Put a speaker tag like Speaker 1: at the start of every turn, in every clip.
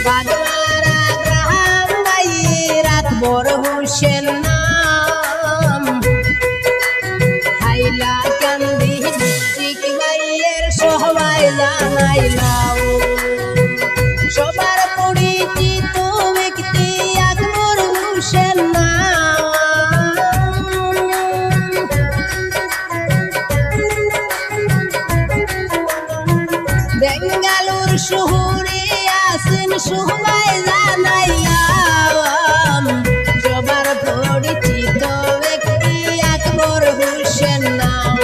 Speaker 1: বাগমারা গ্রাম ভাই রাতভর হোসেন নাম হাইলা কান্দি ডিস্ট্রিক্ট ভাইয়ের সবাই জানাইলাম সবার পরিচিত ব্যক্তি আকবর হোসেন বেঙ্গালুর শহরে আছেন সবাই জানাইলাম সবার পরিচিত ব্যক্তি আকবর হোসেন নাম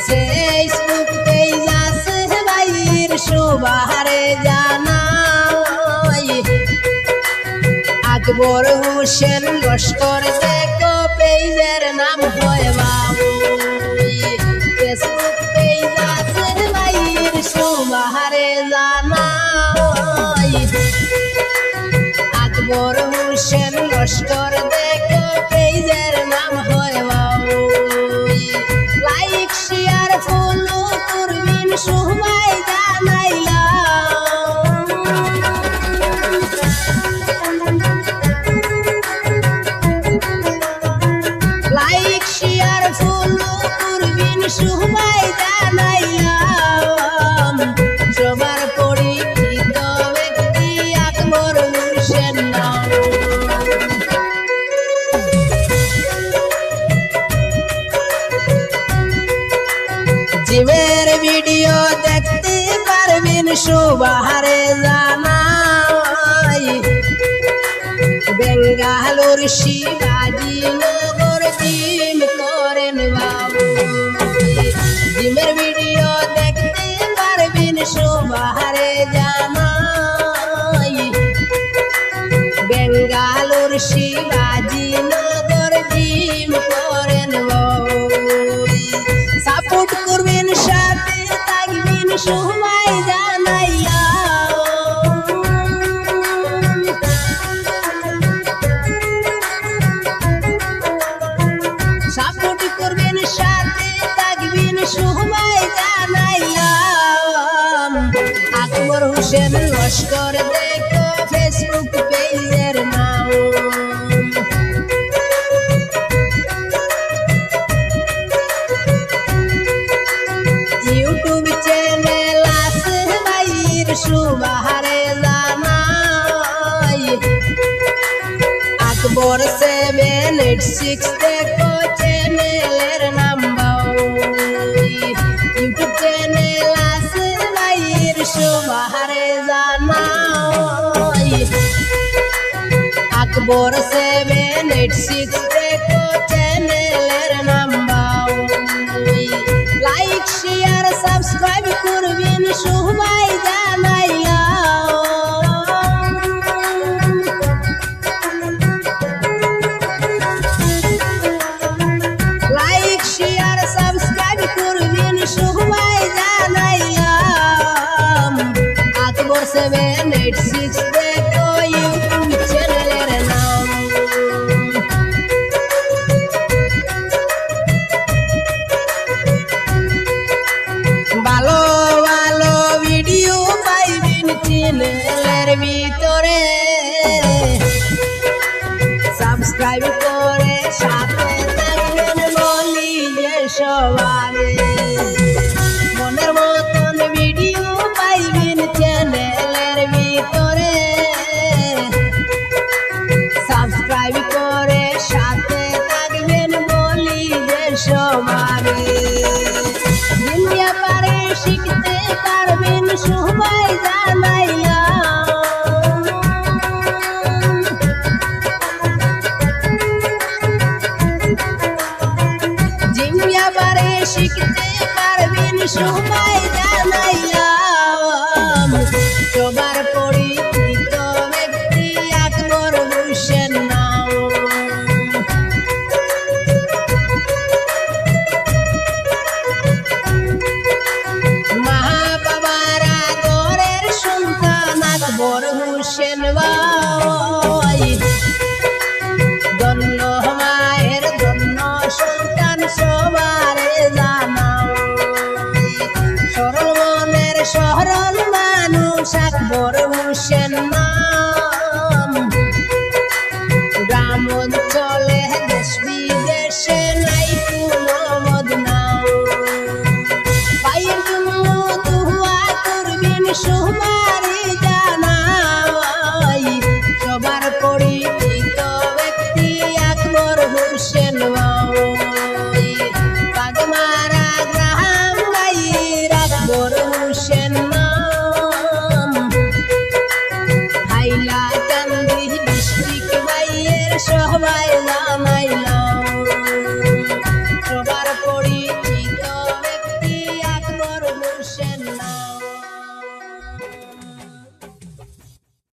Speaker 1: ফেসবুক পেজ আছে ভাইয়ের সবারে জানাই আকবর হোসেন লস্কর দেখো পেজের নাম হয় বাবু ফেসবুক পেজ আছে ভাইয়ের সবারে জানাই আকবর হোসেন লস্কর দেখো পেজের নাম হয় বাবু লাইক শেয়ার ফলো করবেন সবাই জানাইলাম লাইক শেয়ার ফলো করবেন সবাই জানাইলাম সবার পরিচিত ব্যক্তি আকবর হোসেন নাম জিমের ভিডিও দেখতে পারবেন সবারে জানাই বেঙ্গালুর শিবাজি নগর জিম করেন বাবু জিমের ভিডিও দেখতে পারবেন সবারে জানাই বেঙ্গালুর শিবাজি নগর জিম করেন বাবু সাপোর্ট করবেন সাথে থাকবেন সবাই জানাইলাম সাপোর্ট করবেন সাথে থাকবেন সবাই জানাইলাম আকবর হোসেন লস্কর দেখো ফেসবুক পেজের নাম ইউটিউব চ্যানেল আছে ভাইয়ের সবারে জানাই আকবর 786 দেখো চ্যানেলের নাম ইউটিউব চ্যানেল আছে ভাইয়ের সবারে জানাই আকবর 786 দেখো চ্যানেলের নাম লাইক শেয়ার সাবস্ক্রাইব করবেন সবাই জানাইলাম লাইক শেয়ার সাবস্ক্রাইব করবেন সবাই জানাইলাম আকবর 786 দেখো ইউটিউব চ্যানেলের নাম ভালো ভালো ভিডিও পাইবেন চ্যানেলের ভিতরে সাবস্ক্রাইব করে সাথে থাকবেন বলি যে সবারে মনের মতন ভিডিও পাইবেন চ্যানেলের ভিতরে সাবস্ক্রাইব করে সাথে থাকবেন বলি যে সবারে দুনিয়া পারে শিখতে পারবেন সবাই জানাইলাম দুনিয়া পারে শিখতে পারবেন সবাই জানাইলাম সবার পরিচিত ব্যক্তি আকবর হোসেন নাম হোসেন ভাই ধন্য মায়ের ধন্য সন্তান সবারে জান সবাই